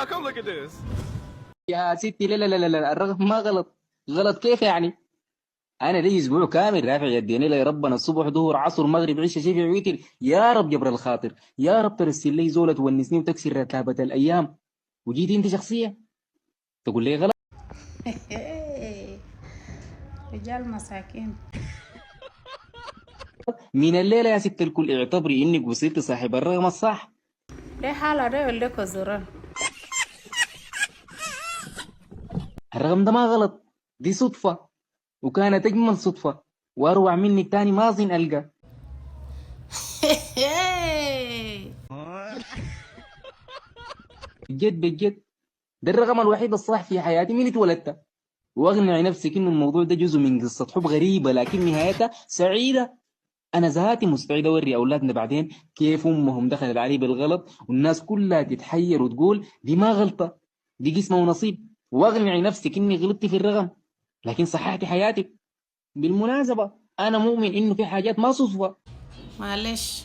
come look at this. يا ستي لا لا لا لا، الرقم ما غلط. غلط كيف يعني؟ انا لي اسبوع كامل رافع يديني لي ربنا الصبح ظهر عصر مغرب عشاء شفع ويتر. يا رب جبر الخاطر، يا رب ترسل لي زولة تونسني وتكسر رتابة الايام. وجيتي انت شخصيه تقول لي غلط؟ رجال مساكين. من الليله يا ست الكل اعتبري انك وصلت صاحب الرقم الصح. ده حالة ده ولا كزران؟ الرقم ده ما غلط، دي صدفه، وكانت اجمل صدفه، واروع منك تاني ما اظن القى. بجد بجد، ده الرقم الوحيد الصح في حياتي من اتولدت. واقنعي نفسك انه الموضوع ده جزء من قصه حب غريبه لكن نهايتها سعيده. انا ذاتي مستعد اوري اولادنا بعدين كيف امهم دخلت علي بالغلط، والناس كلها تتحير وتقول دي ما غلطه، دي قسمه ونصيب. واقنعي نفسك اني غلطت في الرقم لكن صححتي حياتك. بالمناسبه انا مؤمن انه في حاجات ما صدفه. معلش.